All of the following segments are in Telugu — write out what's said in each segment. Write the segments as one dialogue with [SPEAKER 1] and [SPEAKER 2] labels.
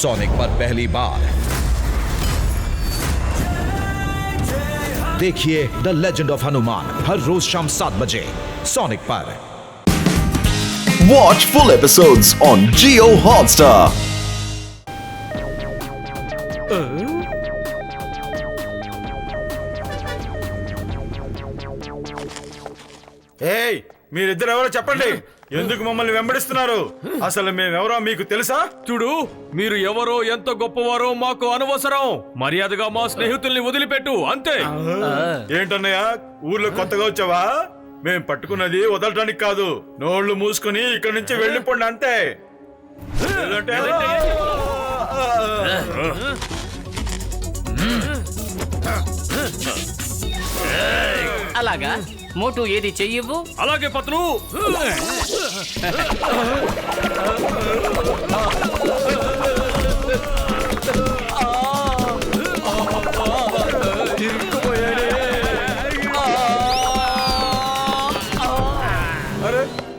[SPEAKER 1] सोनिक पर पहली बार देखिए द लेजेंड ऑफ हनुमान हर रोज शाम 7 बजे सोनिक पर।
[SPEAKER 2] Watch full episodes on Jio Hotstar.
[SPEAKER 3] ఏయ్ మీరిద్దరు ఎవరో చెప్పండి, ఎందుకు మమ్మల్ని వెంబడిస్తున్నారు? అసలు మేమెవరో మీకు తెలుసా?
[SPEAKER 4] చూడు, మీరు ఎవరో ఎంత గొప్పవారో మాకు అనవసరం. మర్యాదగా మా స్నేహితుల్ని వదిలిపెట్టు, అంతే.
[SPEAKER 3] ఏంటన్నయ్య, ఊర్లో కొత్తగా వచ్చావా? మేం పట్టుకున్నది వదలటానికి కాదు. నోళ్లు మూసుకుని ఇక్కడి నుంచి వెళ్ళిపోండి, అంతే. లేదంటే
[SPEAKER 5] అలాగా మోటు ఏది చెయ్యవు.
[SPEAKER 4] అలాగే పత్రు.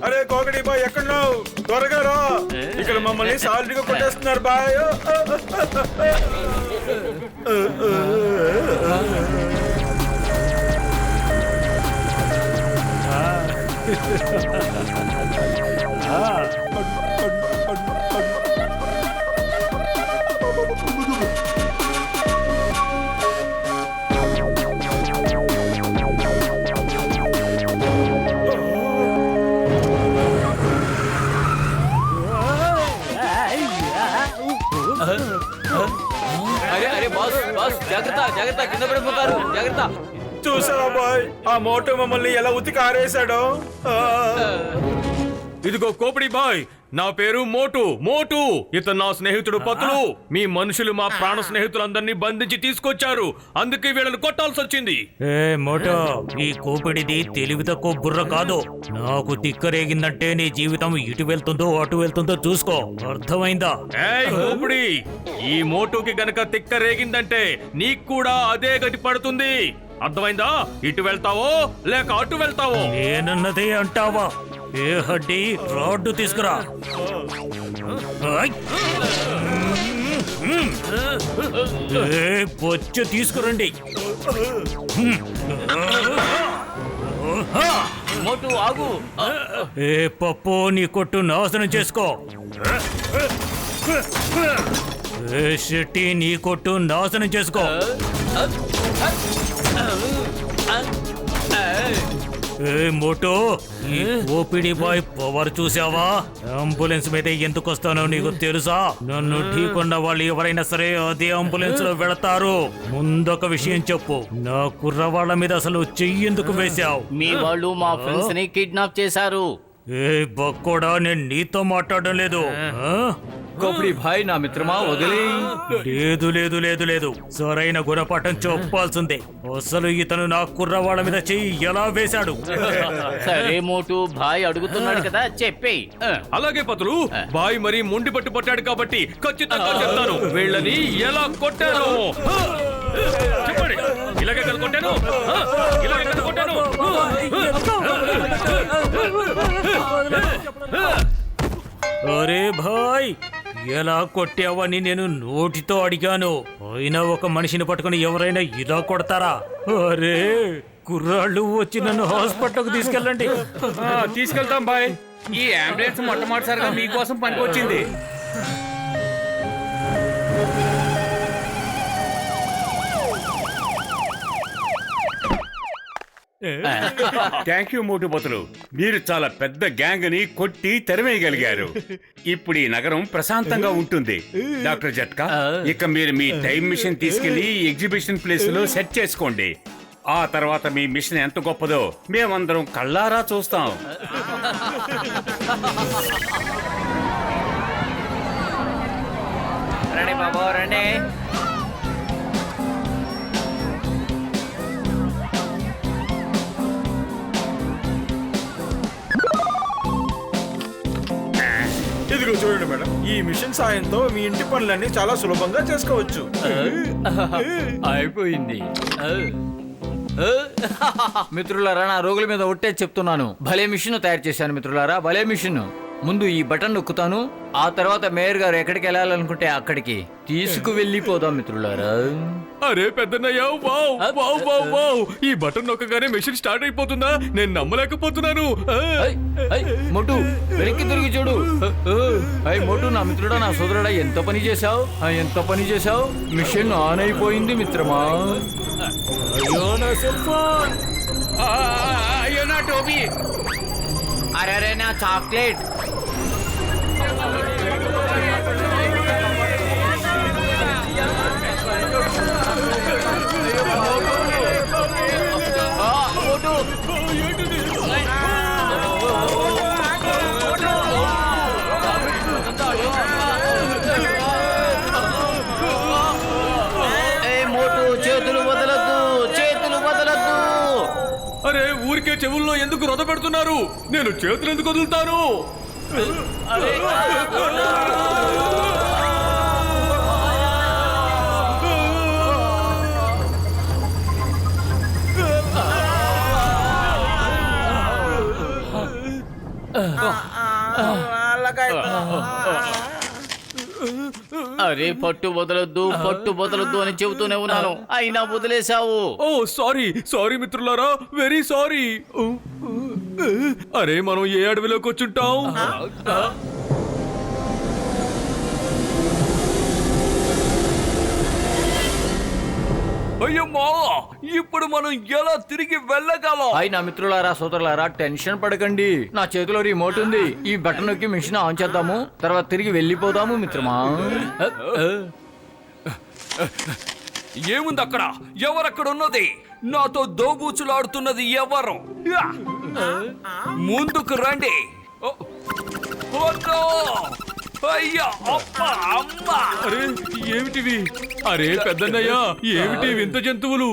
[SPEAKER 3] అరే కోకడి బాయ్, ఎక్కడున్నావు? త్వరగా రా, ఇక్కడ మమ్మల్ని సాల్ట్గా కొట్టేస్తున్నారు బాయ్.
[SPEAKER 5] అరే బాస్ బాస్, జాగ్రత్త జాగ్రత్త, కింద పడిపోతారు, జాగ్రత్త.
[SPEAKER 3] చూసావా బాయ్, ఆ మోటో మమ్మల్ని ఎలా ఉతికి ఆరేసాడో.
[SPEAKER 4] ఇదిగో కోపిడి బాయ్, నా పేరు మోటు. మోటు ఇతను నా స్నేహితుడు పత్రు. మీ మనుషులు మా ప్రాణ స్నేహితులందరినీ బంధించి తీసుకొచ్చారు, అందుకే వీళ్ళని కొట్టాల్సి వచ్చింది.
[SPEAKER 6] ఏ మోటో, ఈ కోపిడిది తెలివి తక్కువ బుర్ర కాదు. నాకు తిక్కరేగిందంటే నీ జీవితం ఇటు వెళ్తుందో అటు వెళ్తుందో చూసుకో, అర్థమైందా?
[SPEAKER 4] ఏయ్ కోపిడి, ఈ మోటుకి గనక తిక్క రేగిందంటే నీకు కూడా అదే గతి పడుతుంది, అర్థమైందా? ఇటు వెళ్తావో లేక అటు వెళ్తావో.
[SPEAKER 6] నేనన్నదే అంటావా? ఏ హడ్డి, రాడ్డు తీసుకురా. ఏ బొచ్చు తీసుకురండి.
[SPEAKER 5] మోటు ఆగు.
[SPEAKER 6] ఏ పప్పు, నీ కొట్టు నాశనం చేసుకో. ఏ శెట్టి, నీ కొట్టు నాశనం చేసుకో. ఏ మోటో, ఈ ఓపిడి బాయ్ పవర్ చూసావా? అంబులెన్స్ మీద ఎందుకు వస్తానో నీకు తెలుసా? నన్ను ఢీకొన్న వాళ్ళు ఎవరైనా సరే అదే అంబులెన్స్ లో వెళతారు. ముందొక విషయం చెప్పు, నా కుర్రవాళ్ళ మీద అసలు చెయ్యి ఎందుకు వేశావు?
[SPEAKER 5] మీ వాళ్ళు మా ఫ్రెండ్స్ ని కిడ్నాప్ చేశారు.
[SPEAKER 6] ఏ బక్కోడా, నేను నీతో మాట్లాడడం లేదు.
[SPEAKER 5] కోపిడి భాయ్ నా మిత్రమా, వదిలే.
[SPEAKER 6] లేదు లేదు లేదు లేదు, సరైన గుణపాఠం చెప్పాల్సిందే. అసలు ఇతను నా కుర్రవాళ్ళ మీద చెయ్యి ఎలా వేశాడు?
[SPEAKER 5] సరే మోటు భాయ్ అడుగుతున్నాడు కదా, చెప్పేయ్.
[SPEAKER 4] అలాగే పత్రు, బాయ్ మరి మొండి పట్టు పట్టాడు కాబట్టి ఖచ్చితంగా చెప్తాను వీళ్ళని ఎలా కొట్టాను. చెప్పండి, ఇలాగే కదా కొట్టాను, ఇలాగే కదా కొట్టాను.
[SPEAKER 6] అరే భాయ్, ఎలా కొట్టావని నేను నోటితో అడిగాను. అయినా ఒక మనిషిని పట్టుకుని ఎవరైనా ఇలా కొడతారా? అరే కుర్రాళ్ళు వచ్చి నన్ను హాస్పిటల్కి తీసుకెళ్ళండి.
[SPEAKER 7] తీసుకెళ్తాం బాయ్. ఈ అంబులెన్స్ మొట్టమొదటిసారిగా మీకోసం పనికొచ్చింది. థ్యాంక్ యూ మోటుబతులు, మీరు చాలా పెద్ద గ్యాంగ్ ని కొట్టి తెరవేయగలిగారు. ఇప్పుడు ఈ నగరం ప్రశాంతంగా ఉంటుంది. డాక్టర్ జట్కా, ఇక మీరు మీ టైం మిషన్ తీసుకెళ్లి ఎగ్జిబిషన్ ప్లేస్ లో సెట్ చేసుకోండి. ఆ తర్వాత మీ మిషన్ ఎంత గొప్పదో మేమందరం కళ్ళారా చూస్తాం.
[SPEAKER 5] రండి బాబు రండి.
[SPEAKER 3] ఇదిగో చూడండి మేడం, ఈ మిషన్ సాయంతో మీ ఇంటి పనులన్నీ చాలా సులభంగా చేసుకోవచ్చు.
[SPEAKER 5] అయిపోయింది. మిత్రులారా, నా రోగుల మీద ఒట్టే చెప్తున్నాను, భలే మిషన్ తయారు చేశాను మిత్రులారా, భలే మిషన్.
[SPEAKER 8] ముందు ఈ బటన్ నొక్కుతాను, ఆ తర్వాత మేయర్ గారు ఎక్కడికి వెళ్ళాలనుకుంటే అక్కడికి తీసుకువెళ్ళిపోదాం మిత్రులారా.
[SPEAKER 4] అరే పెద్దన్నయ్య, వావ్ వావ్ వావ్ వావ్, ఈ బటన్ నొక్కగానే మెషిన్ స్టార్ట్ అయిపోతుందా? నేను నమ్మలేకపోతున్నాను.
[SPEAKER 8] మోటు వెనక్కి తిరిగి చూడు. మోటు నా మిత్రుడా, నా సోదరుడా, ఎంత పని చేశావు, ఎంత పని చేశావు. మిషన్ ఆన్ అయిపోయింది మిత్రమా.
[SPEAKER 6] అయ్యో నా సెల్ ఫోన్.
[SPEAKER 8] అయ్యో నా టోపీ. అరే నా చాక్లెట్.
[SPEAKER 5] మోటు చేతులు వదలద్దు, చేతులు వదలద్దు.
[SPEAKER 4] అరే ఊరికే చెవుల్లో ఎందుకు రొద పెడుతున్నారు? నేను చేతులు ఎందుకు వదులుతాను?
[SPEAKER 5] అరే పట్టు వదలొద్దు, పట్టు వదలొద్దు అని చెబుతూనే ఉన్నాను, అయినా వదిలేశావు.
[SPEAKER 4] ఓ సారీ సారీ మిత్రులారా, వెరీ సారీ. అరే మనం ఏ అడవిలోకి వచ్చుంటాం? అయ్యమ్మా, ఇప్పుడు మనం ఎలా తిరిగి వెళ్ళగలం?
[SPEAKER 8] నా మిత్రులారా, సోదరులారా, టెన్షన్ పడకండి. నా చేతిలో రిమోట్ ఉంది. ఈ బటన్ నొక్కి మిషన్ ఆన్ చేద్దాము, తర్వాత తిరిగి వెళ్ళిపోదాము మిత్రమా.
[SPEAKER 4] ఏముంది అక్కడ? ఎవరక్కడ ఉన్నది? నాతో దోబూచులాడుతున్నది ఎవరు? ముందుకు రండి. అయ్యా అబ్బా అమ్మా. అరే ఏమిటివి? అరే పెద్దన్నయ్య, ఏమిటి వింత జంతువులు?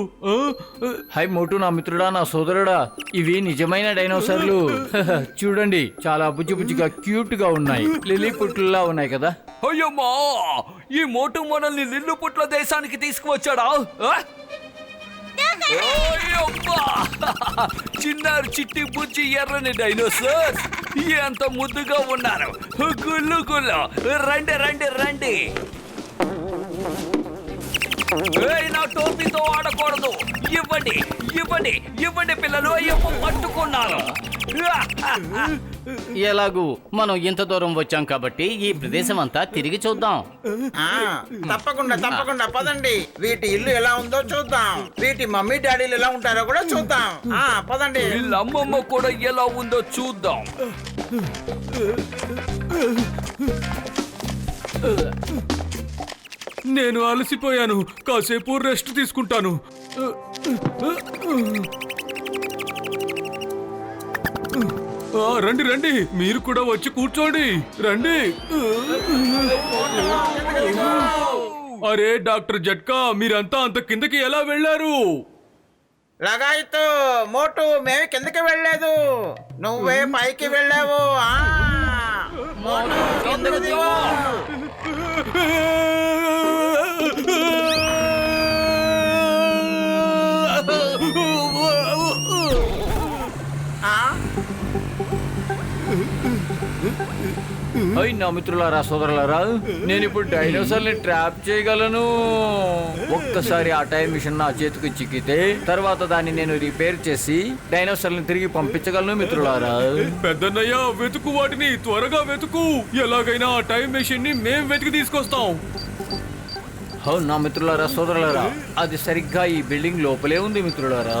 [SPEAKER 8] మోటు నా మిత్రుడా, నా సోదరుడా, ఇవి నిజమైన డైనోసార్లు. చూడండి, చాలా బుజ్జి బుజ్జిగా క్యూట్ గా ఉన్నాయి. లిల్లీ పుట్లా ఉన్నాయి కదా.
[SPEAKER 4] అయ్యమ్మా, ఈ మోటు మనల్ని లిల్లుపుట్ల దేశానికి తీసుకువచ్చాడా? చిన్నారు చిట్టి బుజ్జి ఎర్రని డైనోసార్ ఎంత ముద్దుగా ఉన్నారు. గుల్లు గుల్లు, రండి రండి రండి. నా టోపీతో ఆడకూడదు. ఇవ్వండి ఇవ్వండి ఇవ్వండి పిల్లలు. అయ్యో పట్టుకున్నారు.
[SPEAKER 5] ఎలాగూ మనం ఇంత దూరం వచ్చాం కాబట్టి ఈ ప్రదేశం అంతా తిరిగి చూద్దాం.
[SPEAKER 9] తప్పకుండా తప్పకుండా పదండి. వీటి ఇల్లు ఎలా ఉందో చూద్దాం, వీటి మమ్మీ డాడీలు ఎలా ఉంటారో కూడా చూద్దాం. పదండి.
[SPEAKER 4] వీళ్ళ అమ్మమ్మ కూడా ఎలా ఉందో చూద్దాం. నేను అలసిపోయాను, కాసేపు రెస్ట్ తీసుకుంటాను. రండి రండి, మీరు కూడా వచ్చి కూర్చోండి. రండి. అరే డాక్టర్ జట్కా, మీరంతా అంత కిందకి ఎలా వెళ్ళారు?
[SPEAKER 9] లగాయితు మోటు, మేము కిందకి వెళ్ళలేదు, నువ్వే పైకి వెళ్ళావు. మోటు కిందకి దిగు.
[SPEAKER 8] నా మిత్రులారా, సోదరులారా, నేను ఇప్పుడు డైనోసార్ని ట్రాప్ చేయగలను. ఒక్కసారి ఆ టైం మిషన్ నా చేతికి చిక్కితే తర్వాత దాన్ని నేను రిపేర్ చేసి డైనోసార్ని తిరిగి పంపించగలను మిత్రులారా.
[SPEAKER 4] పెద్దన్నయ్య, వెతుకు, వాటిని త్వరగా వెతుకు. ఎలాగైనా ఆ టైం మెషిన్ ని మేం వెతికి తీసుకొస్తాం.
[SPEAKER 8] నా మిత్రులారా, సోదరులారా, అది సరిగ్గా ఈ బిల్డింగ్ లోపలే ఉంది మిత్రులారా.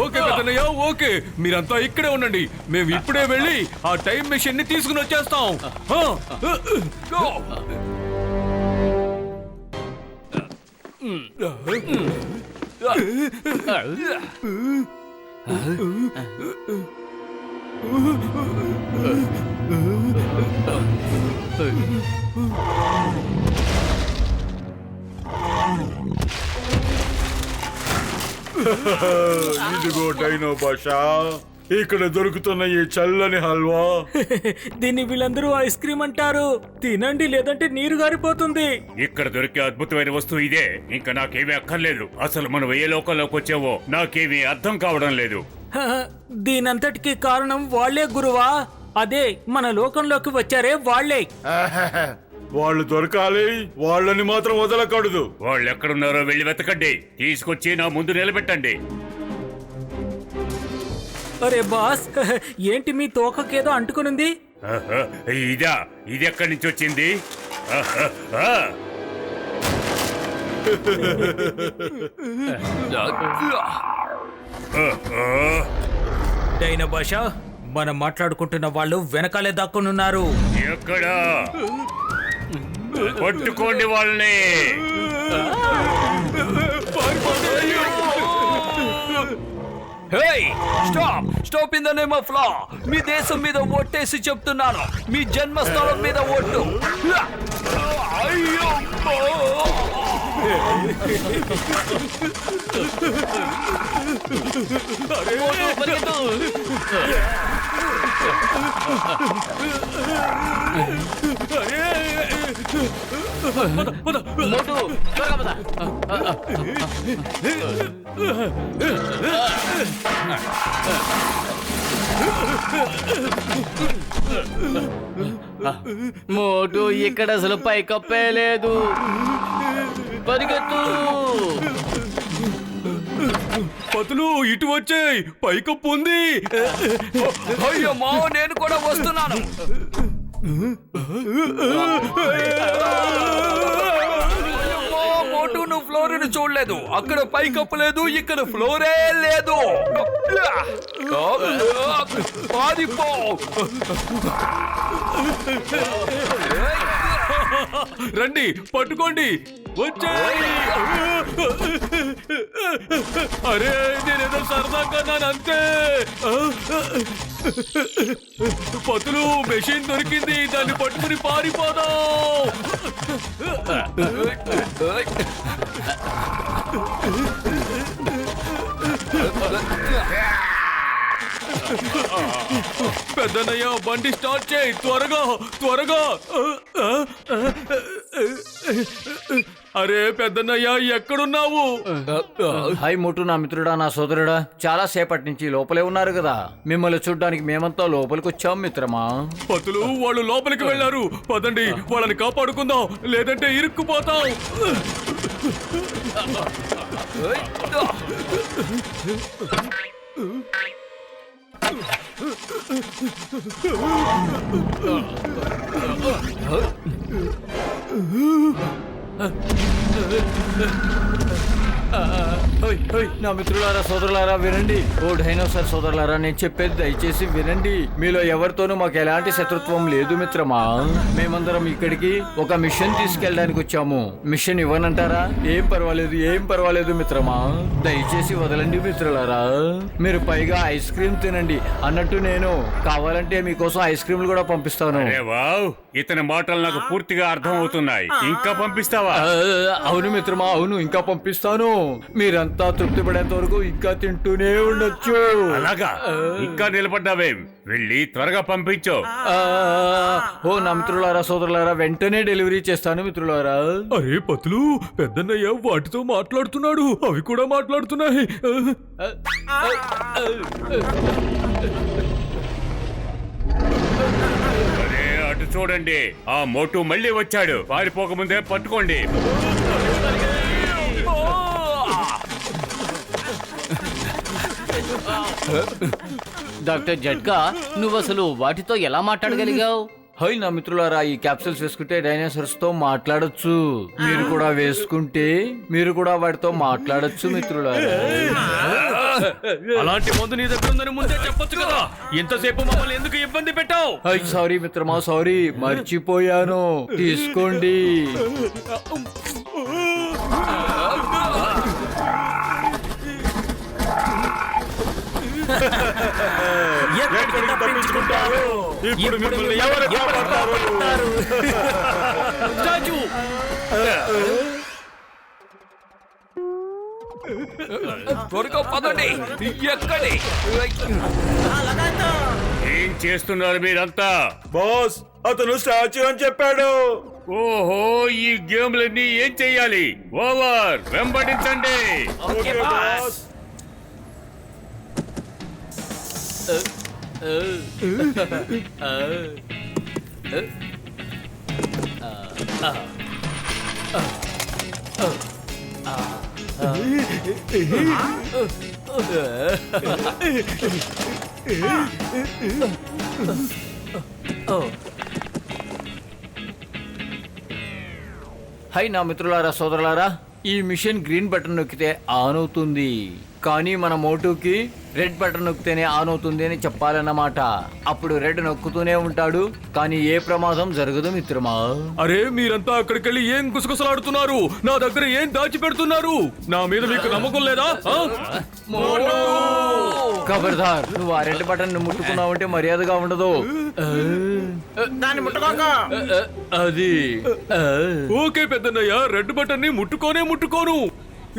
[SPEAKER 4] ఓకే పెద్దన్నయ్య, ఓకే, మీరంతా ఇక్కడే ఉండండి. మేము ఇప్పుడే వెళ్ళి ఆ టైం మెషిన్ ని తీసుకుని వచ్చేస్తాం.
[SPEAKER 3] ఇదిగో డైనో భాషా, ఇక్కడ దొరుకుతున్న ఈ చల్లని హల్వా.
[SPEAKER 6] దీన్ని వీళ్ళందరూ ఐస్ క్రీమ్ అంటారు. తినండి, లేదంటే నీరు గారిపోతుంది.
[SPEAKER 7] ఇక్కడ దొరికే అద్భుతమైన వస్తువు ఇదే. ఇంకా నాకేమీ అక్కర్లేదు. అసలు మనం ఏ లోకంలోకి వచ్చావో నాకేమీ అర్థం కావడం లేదు.
[SPEAKER 6] దీనంతటికి కారణం వాళ్లే గురువా. అదే మన లోకంలోకి వచ్చారే వాళ్లే.
[SPEAKER 3] వాళ్ళు దొరకాలి, వాళ్ళని మాత్రం వదలకూడదు.
[SPEAKER 7] వాళ్ళు ఎక్కడున్నారో వెళ్ళి వెతకండి, తీసుకొచ్చి నా ముందు నిలబెట్టండి.
[SPEAKER 6] అరే బాస్, ఏంటి మీ తోకకేదో అంటుకునుంది?
[SPEAKER 7] ఆహా, ఇదా? ఇది ఎక్కడి నుంచి వచ్చింది? ఆహా, ఆ. ఆహా.
[SPEAKER 6] డైనా భాష, మనం మాట్లాడుకుంటున్న వాళ్ళు వెనకాలే దాక్కునున్నారు.
[SPEAKER 7] ఎక్కడా? పట్టుకోండి వాళ్ళని.
[SPEAKER 8] Stop in the name of law. మీ దేశం మీద ఒట్టేసి చెప్తున్నాను, మీ జన్మస్థలం మీద ఒట్టు. అయ్యో
[SPEAKER 5] మోటు, ఇక్కడ అసలు పైకప్పే లేదు. పరిగెత్తు.
[SPEAKER 4] పతులు ఇటు వచ్చాయి, పైకప్పు ఉంది.
[SPEAKER 8] అయ్యమ్మా, నేను కూడా వస్తున్నాను. మోటు, నువ్వు ఫ్లోర్ని చూడలేదు. అక్కడ పైకప్పు లేదు, ఇక్కడ ఫ్లోరే లేదు. పారిపో.
[SPEAKER 4] రండి, పట్టుకోండి, వచ్చాయి. అరే, నేనేదో సరదాగా అంతే. పతులు, మెషిన్ దొరికింది, దాన్ని పట్టుకుని పారిపోదాం. పెద్దనయ్య, బండి స్టార్ట్ చేయి, త్వరగా త్వరగా. అరే పెద్దనయ్య, ఎక్కడున్నావు?
[SPEAKER 8] హాయ్ మోటు, నా మిత్రుడా, నా సోదరుడా. చాలా సేపటి నుంచి లోపలే ఉన్నారు కదా. మిమ్మల్ని చూడ్డానికి మేమంతా లోపలికి వచ్చాం మిత్రమా.
[SPEAKER 4] పతులు, వాళ్ళు లోపలికి వెళ్ళారు. పదండి, వాళ్ళని కాపాడుకుందాం, లేదంటే ఇరుక్కుపోతాం.
[SPEAKER 8] నా మిత్రులారా, సోదరులారా, వినండి. ఓ డైనోసార్ సోదరులారా, నేను చెప్పేది దయచేసి వినండి. మీలో ఎవరితోనూ మాకు ఎలాంటి శత్రుత్వం లేదు మిత్రమా. మేమందరం ఇక్కడికి ఒక మిషన్ తీసుకెళ్ళడానికి వచ్చాము. మిషన్ ఇవ్వనంటారా? ఏం పర్వాలేదు, ఏం పర్వాలేదు మిత్రమా. దయచేసి వదలండి మిత్రులారా. మీరు పైగా ఐస్ క్రీమ్ తినండి. అన్నట్టు నేను కావాలంటే మీకోసం ఐస్ క్రీమ్లు కూడా పంపిస్తాను.
[SPEAKER 7] అరే వావ్, ఇతని మాటలు నాకు పూర్తిగా అర్థం అవుతున్నాయి. ఇంకా పంపిస్తావా?
[SPEAKER 8] అవును మిత్రమా, అవును, ఇంకా పంపిస్తాను. మీరంతా తృప్తి పడేంత వరకు ఇంకా తింటూనే ఉండొచ్చు.
[SPEAKER 7] అలాగా? ఇంకా నిలబడ్డావేం? వెళ్ళి త్వరగా పంపించు.
[SPEAKER 8] ఓ నా మిత్రులారా, సోదరులారా, వెంటనే డెలివరీ చేస్తాను మిత్రులారా.
[SPEAKER 4] అరే పతులు, పెద్దన్నయ్య వాటితో మాట్లాడుతున్నాడు, అవి కూడా మాట్లాడుతున్నాయి.
[SPEAKER 7] అరే అటు చూడండి, ఆ మోటు మళ్ళీ వచ్చాడు. పారిపోకముందే పట్టుకోండి.
[SPEAKER 5] డాక్టర్ జట్కా, నువ్వు అసలు వాటితో ఎలా మాట్లాడగలిగావు?
[SPEAKER 8] హై నా మిత్రులారా, ఈ క్యాప్సూల్స్ వేసుకుంటే డైనోసార్స్ తో మాట్లాడొచ్చు. మీరు కూడా వేసుకుంటే మీరు కూడా వాటితో మాట్లాడొచ్చు మిత్రులారా.
[SPEAKER 4] అలాంటి మందు నీ దగ్గర ఉందని ముందే చెప్పొచ్చు కదా. ఇంతసేపు మమ్మల్ని ఎందుకు ఇబ్బంది పెట్టావు?
[SPEAKER 8] హై, సారీ మిత్రమా, సారీ, మర్చిపోయాను. తీసుకోండి.
[SPEAKER 6] ఎక్కడికి తప్పించుకుంటారు?
[SPEAKER 3] ఇప్పుడు మిమ్మల్ని ఎవరు కాపాడతారు?
[SPEAKER 4] రాజు,
[SPEAKER 8] త్వరగా పదండి. ఎక్కడి?
[SPEAKER 7] ఏం చేస్తున్నారు మీరంతా?
[SPEAKER 3] బాస్, అతను స్టాచ్యూ అని చెప్పాడు.
[SPEAKER 7] ఓహో, ఈ గేమ్లన్నీ ఏం చెయ్యాలి? ఓవర్, వెంబడించండి.
[SPEAKER 3] Okay boss.
[SPEAKER 8] హై నా మిత్రులారా సోదరులారా, ఈ మిషన్ గ్రీన్ బటన్ నొక్కితే ఆన్ అవుతుంది, కానీ మన మోటుకి రెడ్ బటన్ నొక్కితేనే ఆన్ అవుతుంది అని చెప్పాలన్నమాట. అప్పుడు రెడ్ నొక్కుతూనే ఉంటాడు, కానీ ఏ ప్రమాదం జరగదు మిత్రమా.
[SPEAKER 4] అరే మీరంతా అక్కడికి వెళ్ళి ఏం గుసగుసలాడుతున్నారు? నా దగ్గర ఏం దాచి పెడుతున్నారు? నా మీద మీకు నమ్మకం లేదా?
[SPEAKER 8] ఖబర్దార్, నువ్వు ఆ రెడ్ బటన్ ముట్టుకున్నావంటే మర్యాదగా ఉండదు.
[SPEAKER 9] దాన్ని ముట్టుకోక.
[SPEAKER 8] అది
[SPEAKER 4] ఓకే పెద్దన్నయ్య, రెడ్ బటన్ ని ముట్టుకోను.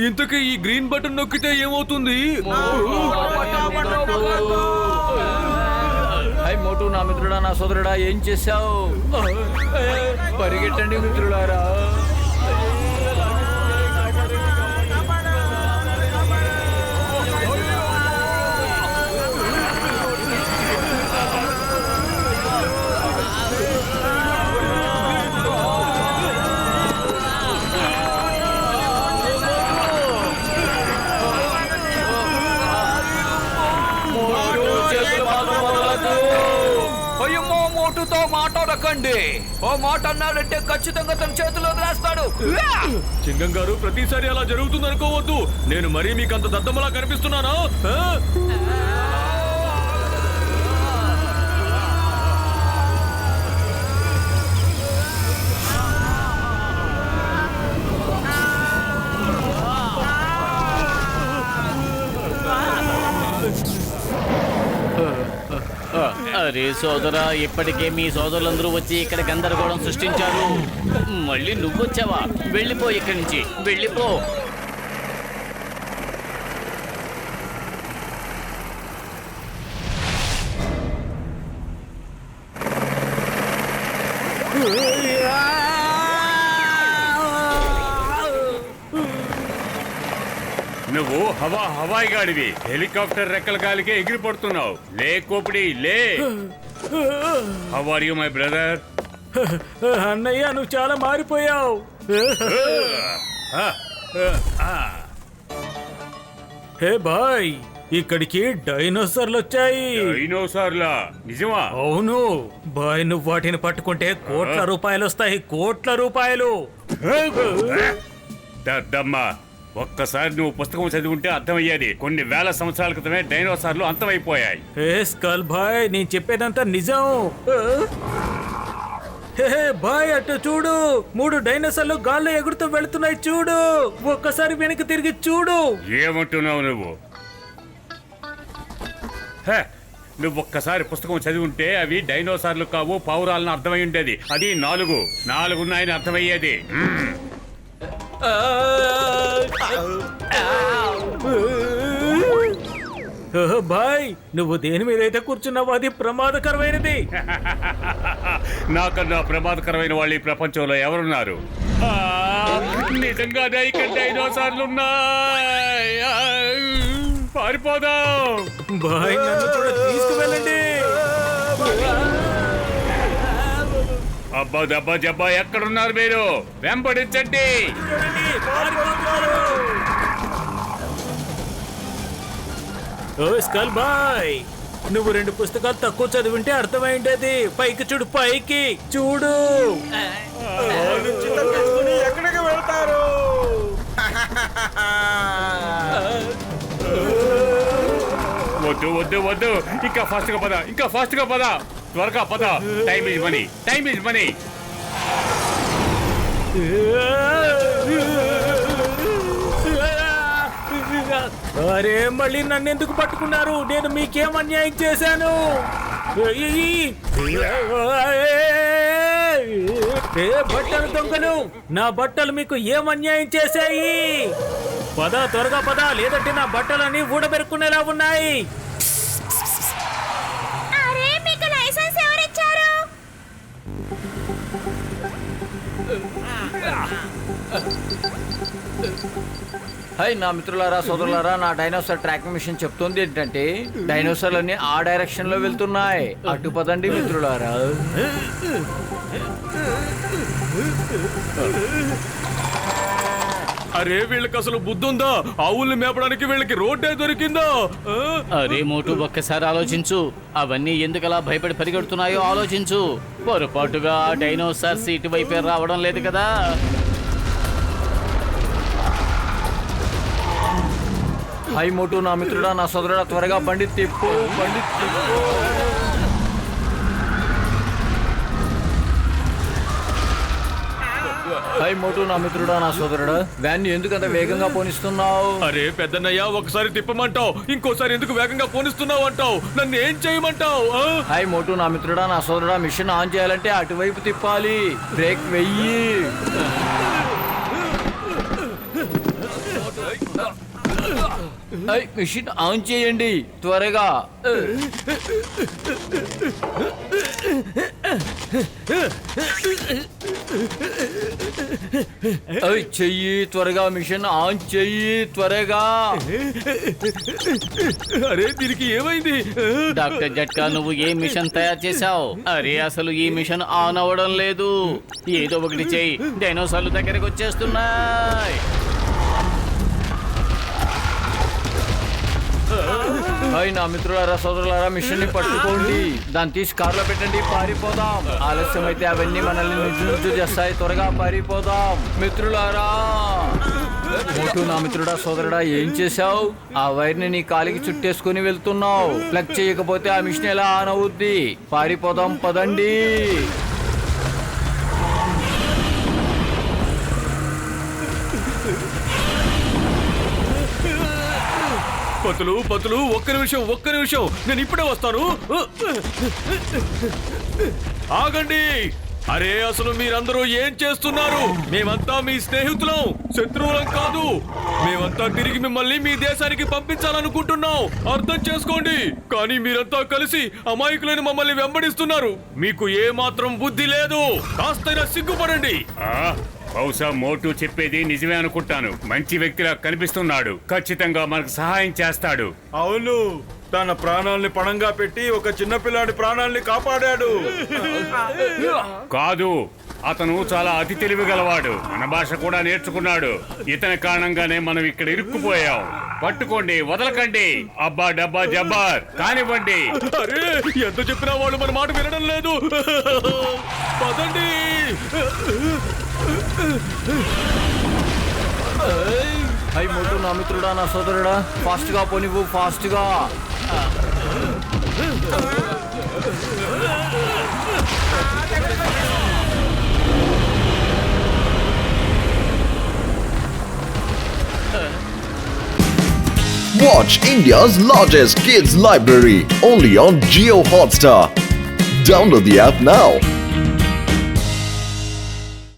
[SPEAKER 4] ఇంతకీ ఈ గ్రీన్ బటన్ నొక్కితే ఏమవుతుంది?
[SPEAKER 8] హై మోటు, నా మిత్రుడా, నా సోదరుడా, ఏం చేశావు? పరిగెట్టండి మిత్రులారా. అయ్యమ్మో, మోటుతో మాట్లాడకండి. ఓ మాట అన్నాడంటే ఖచ్చితంగా తన చేతిలో వదిలేస్తాడు.
[SPEAKER 4] చింగం గారు, ప్రతిసారి అలా జరుగుతుంది అనుకోవద్దు. నేను మరీ మీకు అంత దద్దమ్మలా కనిపిస్తున్నానా?
[SPEAKER 5] అరే సోదరా, ఇప్పటికే మీ సోదరులందరూ వచ్చి ఇక్కడ గందరగోళం సృష్టించారు. మళ్ళీ నువ్వు వచ్చావా? వెళ్ళిపో ఇక్కడి నుంచి, వెళ్ళిపో.
[SPEAKER 7] నువ్వు హవాయి గాడివి, హెలికాప్టర్ రెక్కల గాలికే ఎగిరిపడుతున్నావు. లే కోపిడి, లే. How are you my brother?
[SPEAKER 6] అన్నయ్య, నువ్వు చాలా మారిపోయావు. హే బాయ్, ఇక్కడికి డైనోసార్లు వచ్చాయి.
[SPEAKER 7] డైనోసార్లా? నిజమా?
[SPEAKER 6] అవును బాయ్, నువ్వు వాటిని పట్టుకుంటే కోట్ల రూపాయలు వస్తాయి, కోట్ల రూపాయలు.
[SPEAKER 7] దద్దమ్మా, ఒక్కసారి నువ్వు పుస్తకం చదివింటే అర్థమయ్యేది. కొన్ని వేల సంవత్సరాల క్రితమే డైనోసార్లు అంతమైపోయాయి.
[SPEAKER 6] హే స్కల్ బాయ్, నేను చెప్పేదంతా నిజం. హే బాయ్, అటు చూడు, 3 డైనోసార్లు గాల్లో ఎగురుతూ వెళుతున్నాయి. చూడు, ఒక్కసారి వెనక్కి తిరిగి చూడు.
[SPEAKER 7] ఏమంటున్నావు నువ్వు? నువ్వు ఒక్కసారి పుస్తకం చదివి ఉంటే అవి డైనోసార్లు కావు, పావురాలను అర్థమై ఉండేది. అది 4 ఉన్నాయని అర్థమయ్యేది.
[SPEAKER 6] బాయ్, నువ్వు దేని మీద అయితే కూర్చున్నావు అది ప్రమాదకరమైనది.
[SPEAKER 7] నాకన్నా ప్రమాదకరమైన వాళ్ళు ఈ ప్రపంచంలో ఎవరున్నారు? నిజంగానే ఇక్కడ డైనోసార్లు ఉన్నాయి. పారిపోదాం.
[SPEAKER 6] బాయ్, నన్ను కూడా తీసుకువెళ్ళండి.
[SPEAKER 7] అబ్బా దబ్బా జబ్బా, ఎక్కడున్నారు మీరు? వెంబడించండి.
[SPEAKER 6] ఓ స్కల్ బాయ్, నువ్వు 2 పుస్తకాలు తక్కువ చదివింటే అర్థమైండేది. పైకి చూడు, పైకి చూడు.
[SPEAKER 9] ఎక్కడికి వెళ్తారు?
[SPEAKER 7] వద్దు వద్దు వద్దు, ఇంకా ఫాస్ట్ గా పద, త్వరగా పద. Time is money.
[SPEAKER 6] అరే, మళ్ళీ నన్ను ఎందుకు పట్టుకున్నారు? నేను మీకేం అన్యాయం చేశాను? బట్టలు దొంగలు, నా బట్టలు మీకు ఏం అన్యాయం చేశాయి? పద, త్వరగా పద, లేదంటే నా బట్టలని ఊడబెరుకునేలా ఉన్నాయి.
[SPEAKER 10] అరే, మీకు లైసెన్స్ ఎవరిచ్చారు?
[SPEAKER 8] హై నా మిత్రులారా సోదరులారా, నా డైనోసార్ ట్రాకింగ్ మిషన్ చెప్తుంది ఏంటంటే డైనోసార్లన్నీ ఆ డైరెక్షన్ లో వెళ్తున్నాయి. అటు పదండి మిత్రులారా.
[SPEAKER 4] అరే వీళ్ళకి అసలు బుద్ధుందా? ఆవుల్ని మేపడానికి వీళ్ళకి రోడ్డే దొరికిందా?
[SPEAKER 5] అరే మోటు ఒక్కసారి ఆలోచించు. అవన్నీ ఎందుకలా భయపడి పరిగెడుతున్నాయో ఆలోచించు. పొరపాటుగా డైనోసార్స్ ఇటువైపే రావడం లేదు కదా?
[SPEAKER 8] హై మోటు నా మిత్రుడా, నా సోదరుడా, త్వరగా బండి తిప్పు. హై మోటు నా మిత్రుడా, నా సోదరుడా, వ్యాన్ ఎందుకంత వేగంగా పోనిస్తున్నావు?
[SPEAKER 4] అరే పెద్దన్నయ్య, ఒకసారి తిప్పమంటావు, ఇంకోసారి ఎందుకు వేగంగా పోనిస్తున్నావు అంటావు? నన్ను ఏం చేయమంటావు?
[SPEAKER 8] హై మోటు నా మిత్రుడా, నా సోదరుడా, మిషన్ ఆన్ చేయాలంటే అటువైపు తిప్పాలి. బ్రేక్ వెయ్యి. మిషన్ ఆన్ చేయండి త్వరగా. చెయ్యి త్వరగా, మిషన్ ఆన్ చెయ్యి త్వరగా.
[SPEAKER 4] అరే దీనికి ఏమైంది?
[SPEAKER 5] డాక్టర్ జట్కా, నువ్వు ఏ మిషన్ తయారు చేశావు? అరే అసలు ఈ మిషన్ ఆన్ అవ్వడం లేదు. ఏదో ఒకటి చెయ్యి, డైనోసార్లు దగ్గరకు వచ్చేస్తున్నాయి.
[SPEAKER 8] హాయ్ నా మిత్రులారా సోదరులారా, మిషన్ ని పట్టుకోండి. దాన్ని తీసి కారులో పెట్టండి, పారిపోదాం. ఆలస్యం అయితే అవన్నీ మనల్ని నుజ్జు చేస్తాయి. త్వరగా పారిపోదాం మిత్రులారా. మోటు నా మిత్రుడా సోదరుడా, ఏం చేశావు? ఆ వైర్ ని నీ కాలికి చుట్టేసుకుని వెళ్తున్నావు. ప్లగ్ చేయకపోతే ఆ మిషన్ ఎలా ఆన్ అవుద్ది? పారిపోదాం పదండి.
[SPEAKER 4] పతులు ఒక్క నిమిషం, నేను ఇప్పుడే వస్తాను. ఆగండి. అరే అసలు మీరందరూ ఏం చేస్తున్నారు? మేమంతా మీ స్నేహితులం, శత్రువులం కాదు. మేమంతా తిరిగి మిమ్మల్ని మీ దేశానికి పంపించాలనుకుంటున్నాం, అర్థం చేసుకోండి. కానీ మీరంతా కలిసి అమాయకులైన మమ్మల్ని వెంబడిస్తున్నారు. మీకు ఏ మాత్రం బుద్ధి లేదు. కాస్తైనా సిగ్గుపడండి.
[SPEAKER 7] బహుశా మోటు చెప్పేది నిజమే అనుకుంటాను. మంచి వ్యక్తిలా కనిపిస్తున్నాడు. ఖచ్చితంగా మనకు సహాయం చేస్తాడు.
[SPEAKER 3] అవును, తన ప్రాణాల్ని పణంగా పెట్టి ఒక చిన్నపిల్లాడి ప్రాణాల్ని కాపాడాడు.
[SPEAKER 7] కాదు, అతను చాలా అతి తెలివి గలవాడు. మన భాష కూడా నేర్చుకున్నాడు. ఇతని కారణంగానే మనం ఇక్కడ ఇరుక్కుపోయాం. పట్టుకోండి, వదలకండి. అబ్బా డబ్బా జబ్బార్ కానివ్వండి.
[SPEAKER 4] అరే ఎంత చెప్పినా వాళ్ళు మన మాట వినడం లేదు. పదండి.
[SPEAKER 8] హై మోటు నా మిత్రుడా, నా సోదరుడా, ఫాస్ట్ గా పోనివ్వు, ఫాస్ట్ గా.
[SPEAKER 2] Watch India's largest kids library only on Jio Hotstar. Download the app now.